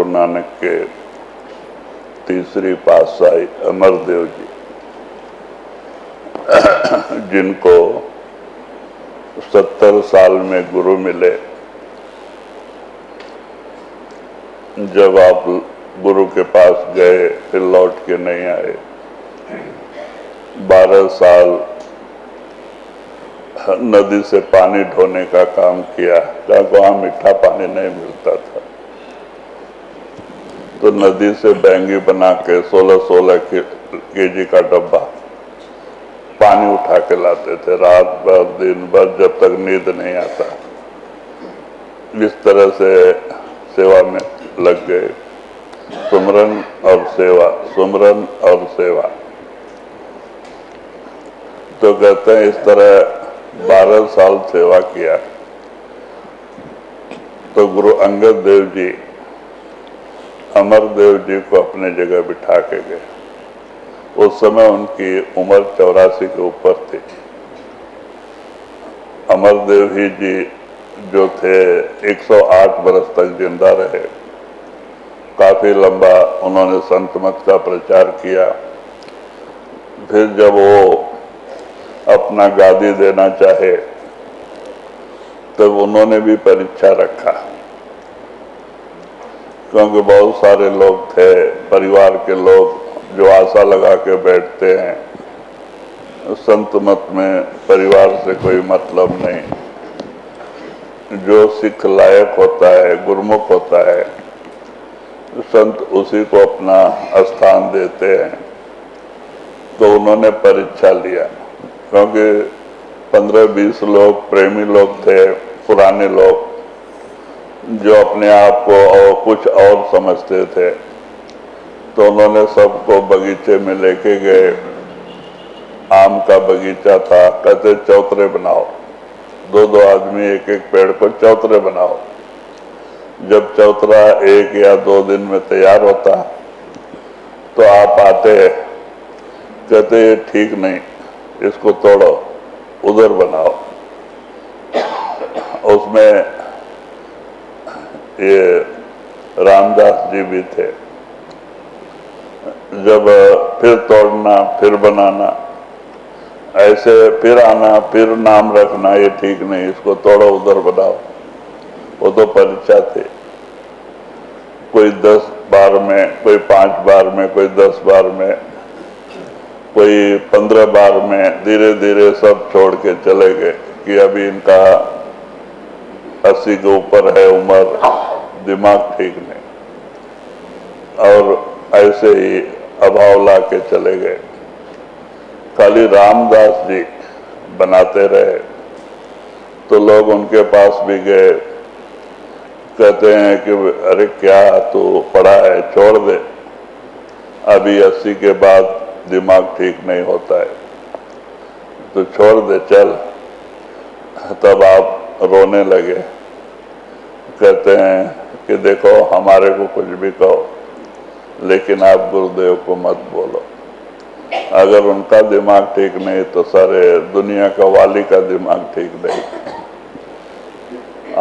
गुरु नानक के तीसरी पातशाही अमरदेव जी, जिनको 70 साल में गुरु मिले। जब आप गुरु के पास गए फिर लौट के नहीं आए, 12 साल नदी से पानी ढोने का काम किया, जहाँ वहाँ मीठा पानी नहीं मिलता था तो नदी से बैंगी बना के 16-16 केजी का डब्बा पानी उठा के लाते थे, रात भर दिन भर जब तक नींद नहीं आता। इस तरह से सेवा में लग गए, सुमरन और सेवा, सुमरन और सेवा। तो कहते हैं इस तरह 12 साल सेवा किया तो गुरु अंगद देव जी अमरदेव जी को अपने जगह बिठा के गए। उस समय उनकी उम्र 84 के ऊपर थी। अमरदेव ही जी जो थे 108 बरस तक जिंदा रहे। काफी लंबा उन्होंने संत मत का प्रचार किया। फिर जब वो अपना गादी देना चाहे तब उन्होंने भी परीक्षा रखा, क्योंकि बहुत सारे लोग थे, परिवार के लोग, जो आशा लगा के बैठते हैं संत मत में परिवार से कोई मतलब नहीं। जो सिख लायक होता है, गुरमुख होता है, संत उसी को अपना स्थान देते हैं। तो उन्होंने परीक्षा लिया, क्योंकि 15-20 लोग प्रेमी लोग थे, पुराने लोग, जो अपने आप को और कुछ और समझते थे। तो उन्होंने सबको बगीचे में लेके गए। आम का बगीचा था, कहते चौतरे बनाओ, 2-2 आदमी एक-एक पेड़ को चौतरे बनाओ। जब चौतरा 1 या 2 दिन में तैयार होता तो आप आते, कहते ये ठीक नहीं, इसको तोड़ो, उधर बनाओ। उसमें ये रामदास जी भी थे। जब फिर तोड़ना, फिर बनाना, ऐसे फिर आना, फिर नाम रखना, ये ठीक नहीं, इसको तोड़ो, उधर बनाओ। वो तो परीक्षा थी। कोई 10 बार में, कोई 5 बार में, कोई 10 बार में, कोई 15 बार में। धीरे धीरे सब छोड़ के चले गए कि अभी इनका 80 के ऊपर है उम्र, दिमाग ठीक नहीं। और ऐसे ही अभाव ला के चले गए। खाली रामदास जी बनाते रहे। तो लोग उनके पास भी गए, कहते हैं कि अरे क्या तू पढ़ा है, छोड़ दे, अभी 80 के बाद दिमाग ठीक नहीं होता है, तो छोड़ दे, चल। तब आप रोने लगे। कहते हैं कि देखो हमारे को कुछ भी कहो, लेकिन आप गुरुदेव को मत बोलो। अगर उनका दिमाग ठीक नहीं तो सारे दुनिया का वाली का दिमाग ठीक नहीं।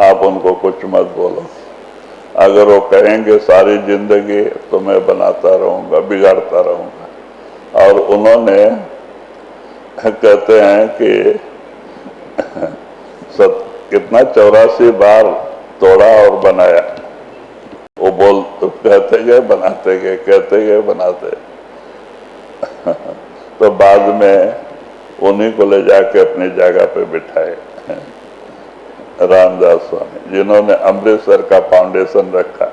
आप उनको कुछ मत बोलो। अगर वो कहेंगे सारी जिंदगी तो मैं बनाता रहूंगा, बिगाड़ता रहूंगा। और उन्होंने, कहते हैं कि कितना 84 बार तोड़ा और बनाया। वो बोल तो कहते गए, बनाते गए, कहते गए, बनाते। तो बाद में उन्हीं को ले जाके अपनी जगह पे बिठाए रामदास स्वामी, जिन्होंने अमृतसर का फाउंडेशन रखा,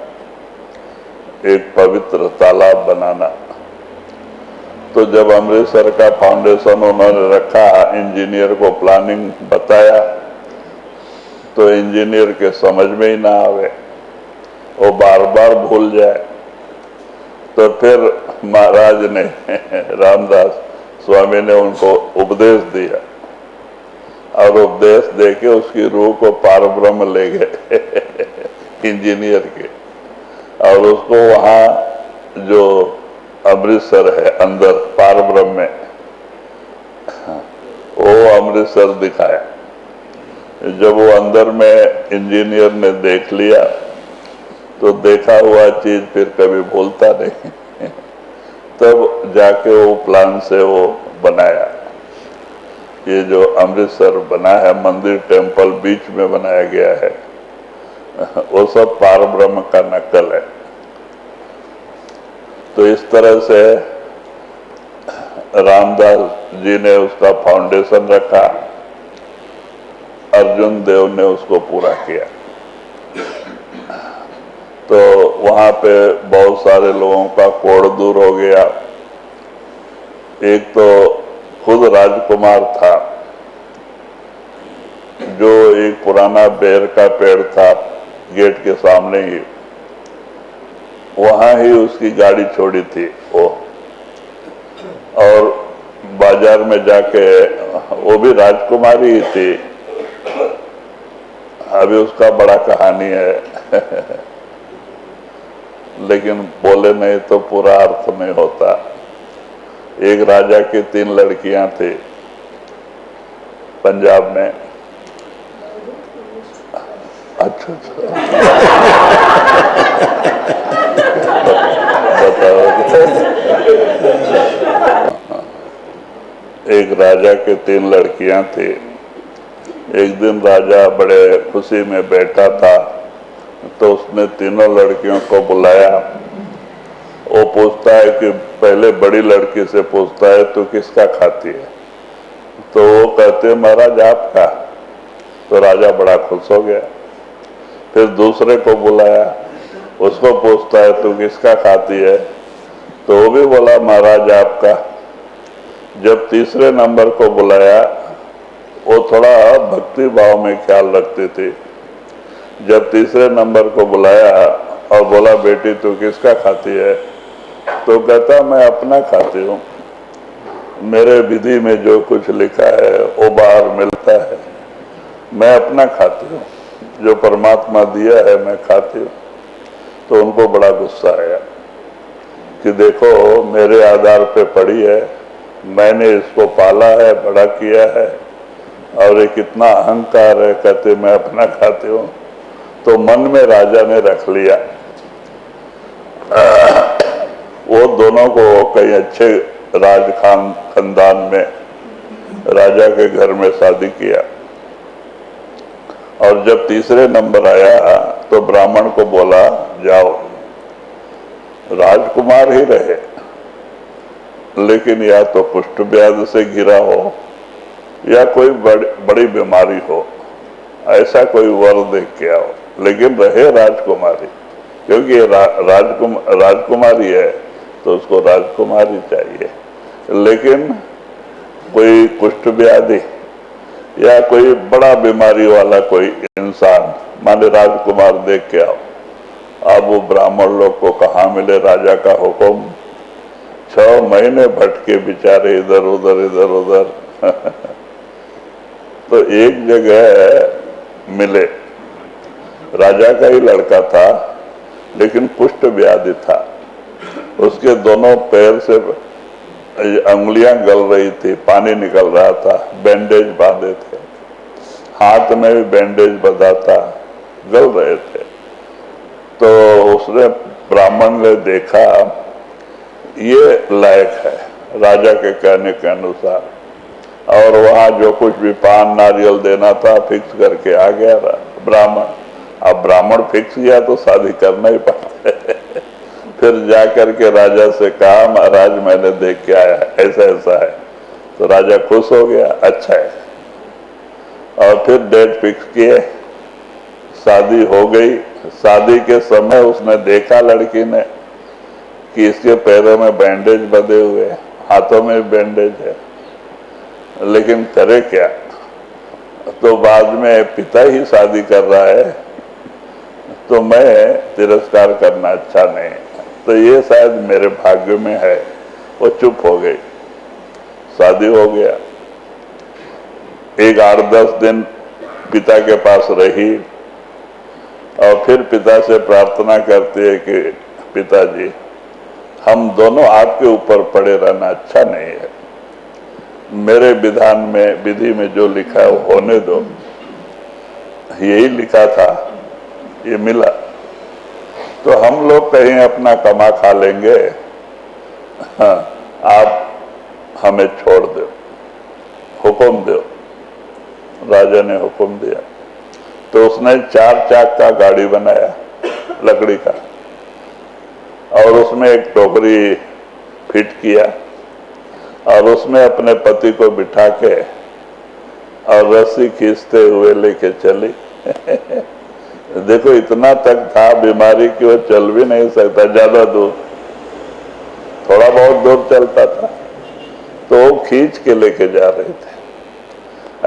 एक पवित्र तालाब बनाना। तो जब अमृतसर का फाउंडेशन उन्होंने रखा, इंजीनियर को प्लानिंग बताया, तो इंजीनियर के समझ में ही ना आवे, वो बार बार भूल जाए। तो फिर महाराज ने, रामदास स्वामी ने उनको उपदेश दिया, और उपदेश देके उसकी रूह को पार ब्रह्म ले गए इंजीनियर के। और उसको वहाँ जो अमृतसर है अंदर पार ब्रह्म में, वो अमृतसर दिखाया। जब वो अंदर में इंजीनियर ने देख लिया तो देखा हुआ चीज फिर कभी भूलता नहीं। तब जाके वो प्लान से वो बनाया। ये जो अमृतसर बना है मंदिर, टेम्पल बीच में बनाया गया है, वो सब पार ब्रह्म का नकल है। तो इस तरह से रामदास जी ने उसका फाउंडेशन रखा, अर्जुन देव ने उसको पूरा किया। तो वहां पे बहुत सारे लोगों का कोढ़ दूर हो गया। एक तो खुद राजकुमार था, जो एक पुराना बेर का पेड़ था गेट के सामने ही, वहां ही उसकी गाड़ी छोड़ी थी वो। और बाजार में जाके, वो भी राजकुमारी ही थी, अभी उसका बड़ा कहानी है लेकिन बोले नहीं तो पूरा अर्थ नहीं होता। एक राजा की 3 लड़कियां थी पंजाब में। अच्छा बताओ। एक राजा के 3 लड़कियां थी। एक दिन राजा बड़े खुशी में बैठा था, तो उसने तीनों लड़कियों को बुलाया। वो पूछता है कि पहले बड़ी लड़की से पूछता है तू किसका खाती है, तो वो कहते महाराज आपका। तो राजा बड़ा खुश हो गया। फिर दूसरे को बुलाया, उसको पूछता है तू किसका खाती है, तो वो भी बोला महाराज आपका। जब तीसरे नंबर को बुलाया, वो थोड़ा भक्ति भाव में ख्याल रखती थी। जब तीसरे नंबर को बुलाया और बोला बेटी तू किसका खाती है, तो कहता मैं अपना खाती हूँ। मेरे विधि में जो कुछ लिखा है वो बाहर मिलता है, मैं अपना खाती हूँ, जो परमात्मा दिया है मैं खाती हूँ। तो उनको बड़ा गुस्सा आया कि देखो मेरे आधार पे पड़ी है, मैंने इसको पाला है, बड़ा किया है, और ये कितना अहंकार है, कहते मैं अपना खाती हूँ। तो मन में राजा ने रख लिया। वो दोनों को कई अच्छे खानदान में राजा के घर में शादी किया। और जब तीसरे नंबर आया तो ब्राह्मण को बोला जाओ, राजकुमार ही रहे लेकिन या तो कुष्ठ व्याधि से घिरा हो या कोई बड़ी बीमारी हो, ऐसा कोई वर देख के आओ, लेकिन रहे राजकुमारी। क्योंकि राजकुमारी है तो उसको राजकुमारी चाहिए, लेकिन कोई कुष्ठ व्याधि या कोई बड़ा बीमारी वाला कोई इंसान, माने राजकुमार देख के आओ। अब वो ब्राह्मण लोग को कहाँ मिले राजा का हुक्म। 6 महीने भटके बेचारे इधर उधर तो एक जगह मिले। राजा का ही लड़का था लेकिन कुष्ठ व्याधि था। उसके दोनों पैर से अंगुलियां गल रही थी, पानी निकल रहा था, बैंडेज बांधे थे, हाथ में भी बैंडेज बंधा था, गल रहे थे। तो उसने ब्राह्मण ने देखा ये लायक है राजा के कहने के अनुसार, और वहां जो कुछ भी पान नारियल देना था फिक्स करके आ गया ब्राह्मण। अब ब्राह्मण फिक्स किया तो शादी करना ही पड़ता है। फिर जाकर के राजा से कहा महाराज मैंने देख के आया, ऐसा ऐसा है। तो राजा खुश हो गया, अच्छा है। और फिर डेट फिक्स किए, शादी हो गई। शादी के समय उसने देखा लड़की ने कि इसके पैरों में बैंडेज बंधे हुए, हाथों में बैंडेज है, लेकिन करे क्या। तो बाद में पिता ही शादी कर रहा है तो मैं तिरस्कार करना अच्छा नहीं, तो ये शायद मेरे भाग्य में है। वो चुप हो गई, शादी हो गया। एक 8-10 दिन पिता के पास रही और फिर पिता से प्रार्थना करती है कि पिताजी हम दोनों आपके ऊपर पड़े रहना अच्छा नहीं है, मेरे विधान में विधि में जो लिखा है वो होने दो। यही लिखा था, ये मिला। तो हम लोग कहीं अपना कमा खा लेंगे, हाँ, आप हमें छोड़ दो, हुक्म दो। राजा ने हुक्म दिया तो उसने 4 चाक का गाड़ी बनाया लकड़ी का, और उसमें एक टोकरी फिट किया और उसमें अपने पति को बिठा के और रस्सी खींचते हुए लेके चली। देखो इतना तक था बीमारी कि वो चल भी नहीं सकता, ज्यादा दूर, थोड़ा बहुत दूर चलता था, तो वो खींच के लेके जा रहे थे।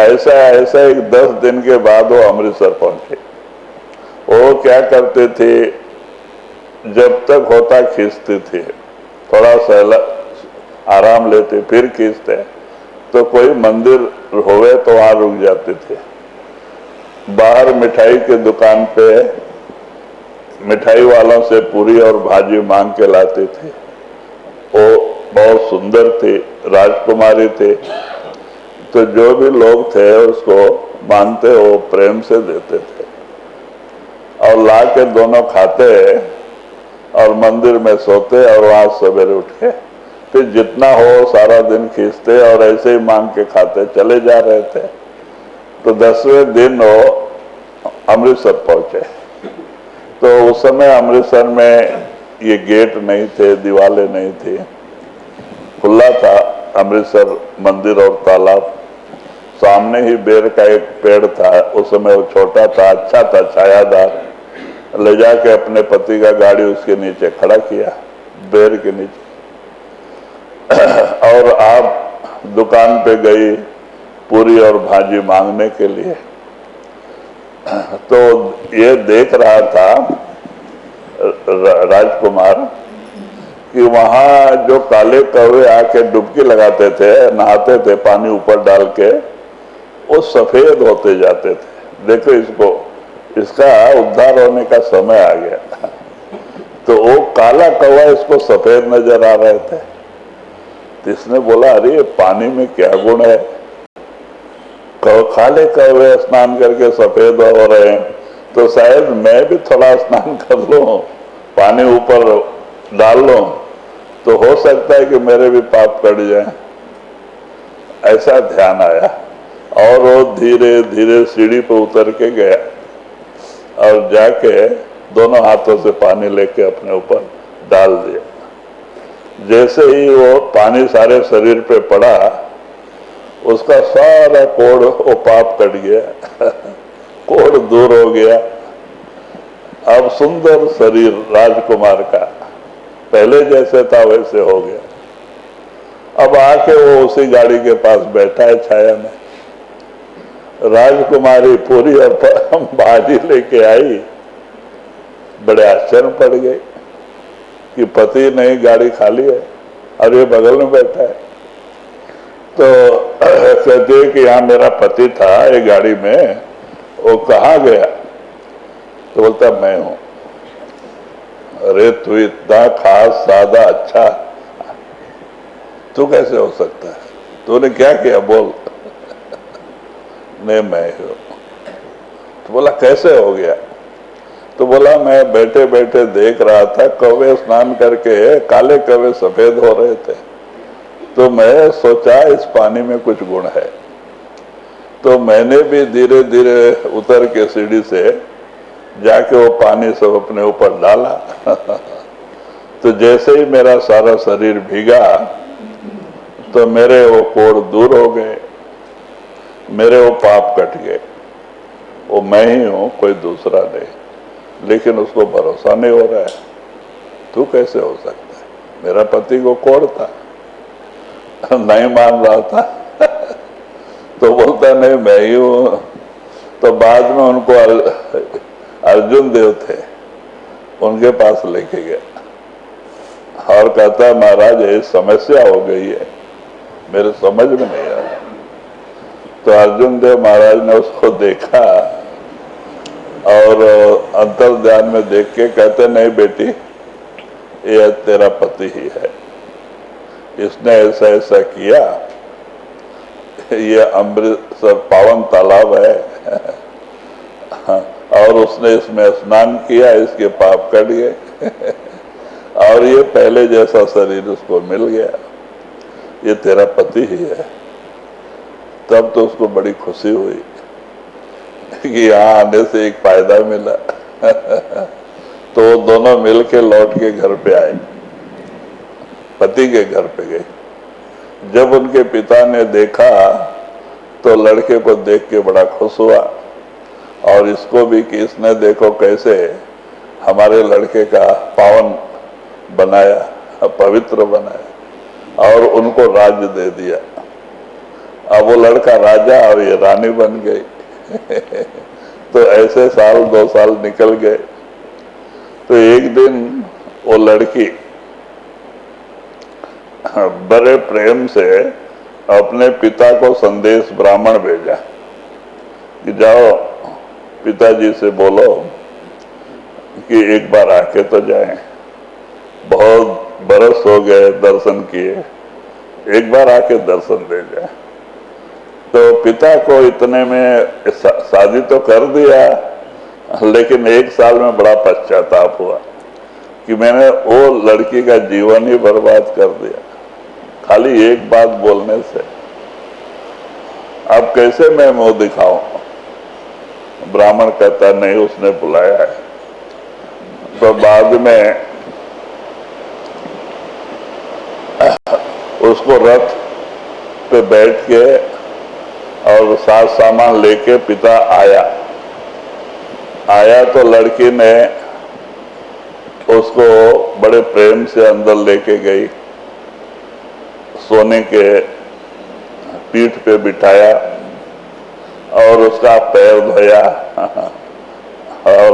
ऐसा ऐसा एक 10 दिन के बाद वो अमृतसर पहुंचे। वो क्या करते थे, जब तक होता खींचते थे, थोड़ा सहला आराम लेते, फिर खींचते, तो कोई मंदिर होवे तो वहां रुक जाते थे। बाहर मिठाई की दुकान पे मिठाई वालों से पूरी और भाजी मांग के लाते थे। वो बहुत सुंदर थे, राजकुमारी थे, तो जो भी लोग थे उसको मानते, वो प्रेम से देते थे और ला के दोनों खाते और मंदिर में सोते और वहां सवेरे उठ के फिर जितना हो सारा दिन खींचते और ऐसे ही मांग के खाते चले जा रहे थे। तो 10वें दिन वो अमृतसर पहुंचे। तो उस समय अमृतसर में ये गेट नहीं थे, दीवारें नहीं थी, खुला था अमृतसर मंदिर और तालाब। सामने ही बेर का एक पेड़ था, उस समय वो छोटा था, अच्छा था, छायादार। ले जाके अपने पति का गाड़ी उसके नीचे खड़ा किया, बेर के नीचे, और आप दुकान पे गई पूरी और भाजी मांगने के लिए। तो ये देख रहा था राजकुमार कि वहां जो काले कौवे आके डुबकी लगाते थे, नहाते थे पानी ऊपर डाल के, वो सफेद होते जाते थे। देखो इसको, इसका उद्धार होने का समय आ गया। तो वो काला कौवा इसको सफेद नजर आ रहे थे। तो इसने बोला, अरे पानी में क्या गुण है, काले कौवे स्नान करके सफेद हो रहे हैं, तो शायद मैं भी थोड़ा स्नान कर लूं, पानी ऊपर डाल लूं, तो हो सकता है कि मेरे भी पाप कट जाए। ऐसा ध्यान आया और वो धीरे धीरे सीढ़ी पर उतर के गया और जाके दोनों हाथों से पानी लेके अपने ऊपर डाल दिया। जैसे ही वो पानी सारे शरीर पे पड़ा, उसका सारा कोढ़, वो पाप कट गया, कोढ़ दूर हो गया। अब सुंदर शरीर राजकुमार का पहले जैसे था वैसे हो गया। अब आके वो उसी गाड़ी के पास बैठा है छाया में। राजकुमारी पूरी और भाजी लेके आई। बड़े आश्चर्य पड़ गए कि पति नहीं, गाड़ी खाली है और ये बगल में बैठा है। तो कहते कि यहाँ मेरा पति था ये गाड़ी में, वो कहाँ गया? तो बोलता मैं हूं। अरे तू इतना खास, सादा, अच्छा, तू कैसे हो सकता है? तूने क्या किया बोल? मैं हूं। तो बोला कैसे हो गया? तो बोला मैं बैठे बैठे देख रहा था कौवे स्नान करके काले कौवे सफेद हो रहे थे, तो मैं सोचा इस पानी में कुछ गुण है, तो मैंने भी धीरे धीरे उतर के सीढ़ी से जाके वो पानी सब अपने ऊपर डाला। तो जैसे ही मेरा सारा शरीर भीगा तो मेरे वो कोढ़ दूर हो गए, मेरे वो पाप कट गए। वो मैं ही हूं, कोई दूसरा नहीं। लेकिन उसको भरोसा नहीं हो रहा है, तू कैसे हो सकता है? मेरा पति को कोढ़ था, नहीं मान रहा था। तो बोलता नहीं मैं ही हूं। तो बाद में उनको अर्जुन देव थे, उनके पास लेके गया और कहता महाराज ये समस्या हो गई है, मेरे समझ में नहीं आ रहा। तो अर्जुन देव महाराज ने उसको देखा और अंतर ध्यान में देख के कहते नहीं बेटी, ये तेरा पति ही है, इसने ऐसा ऐसा किया, ये अमृतसर पावन तालाब है, और उसने इसमें स्नान किया, इसके पाप कट गए और ये पहले जैसा शरीर उसको मिल गया, ये तेरा पति ही है। तब तो उसको बड़ी खुशी हुई कि यहाँ आने से एक फायदा मिला तो दोनों मिलके लौट के घर पे आए, पति के घर पे गए। जब उनके पिता ने देखा तो लड़के को देख के बड़ा खुश हुआ और इसको भी कि इसने देखो कैसे हमारे लड़के का पावन बनाया, पवित्र बनाया और उनको राज्य दे दिया। अब वो लड़का राजा और ये रानी बन गई तो ऐसे साल 2 साल निकल गए। तो एक दिन वो लड़की बड़े प्रेम से अपने पिता को संदेश ब्राह्मण भेजा कि जाओ पिताजी से बोलो कि एक बार आके तो जाएं, बहुत बरस हो गए दर्शन किए, एक बार आके दर्शन दे जाए। तो पिता को इतने में शादी तो कर दिया, लेकिन 1 साल में बड़ा पश्चाताप हुआ कि मैंने वो लड़की का जीवन ही बर्बाद कर दिया खाली एक बात बोलने से। अब कैसे मैं मुंह दिखाऊं? ब्राह्मण कहता नहीं, उसने बुलाया है। तो बाद में उसको रथ पे बैठ के और साथ सामान लेके पिता आया तो लड़की ने उसको बड़े प्रेम से अंदर लेके गई, सोने के पीठ पे बिठाया और उसका पैर धोया और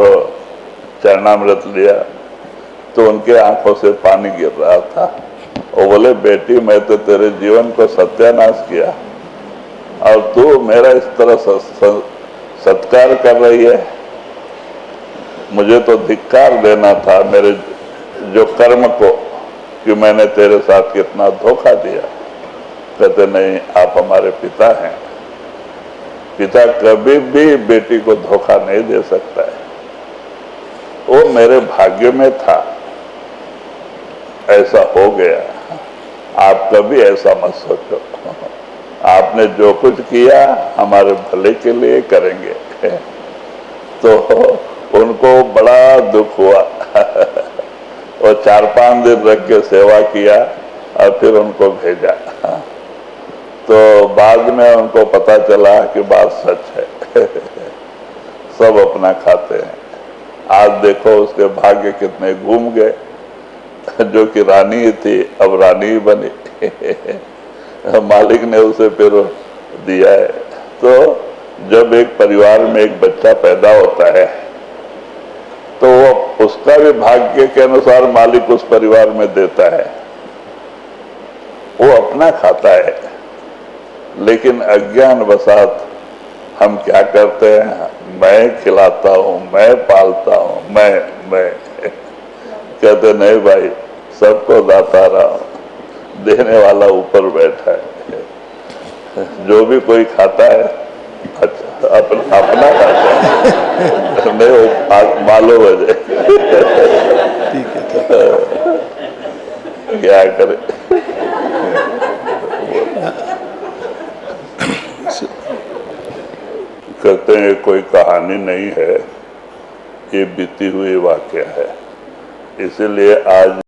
चरणामृत लिया। तो उनके आंखों से पानी गिर रहा था। वो बोले बेटी, मैं तो तेरे जीवन को सत्यानाश किया और तू मेरा इस तरह सत्कार कर रही है। मुझे तो धिक्कार देना था मेरे जो कर्म को कि मैंने तेरे साथ कितना धोखा दिया। कहते नहीं, आप हमारे पिता हैं, पिता कभी भी बेटी को धोखा नहीं दे सकता है। वो मेरे भाग्य में था, ऐसा हो गया। आप कभी ऐसा मत सोचो, आपने जो कुछ किया हमारे भले के लिए करेंगे। तो उनको बड़ा दुख हुआ और 4-5 दिन रख के सेवा किया और फिर उनको भेजा। तो बाद में उनको पता चला कि बात सच है सब अपना खाते हैं। आज देखो उसके भाग्य कितने घूम गए, जो कि रानी थी अब रानी ही बनी मालिक ने उसे फिर दिया है। तो जब एक परिवार में एक बच्चा पैदा होता है तो वो उसका भी भाग्य के अनुसार मालिक उस परिवार में देता है, वो अपना खाता है। लेकिन अज्ञान वशात हम क्या करते हैं, मैं खिलाता हूं, मैं पालता हूं, मैं कहते नहीं भाई, सबको दाता रहा, देने वाला ऊपर बैठा है। जो भी कोई खाता है अच्छा अपना खाता है नहीं, वो मालूम है ठीक है। क्या करे। कहते हैं कोई कहानी नहीं है, ये बीती हुई वाकया है, इसीलिए आज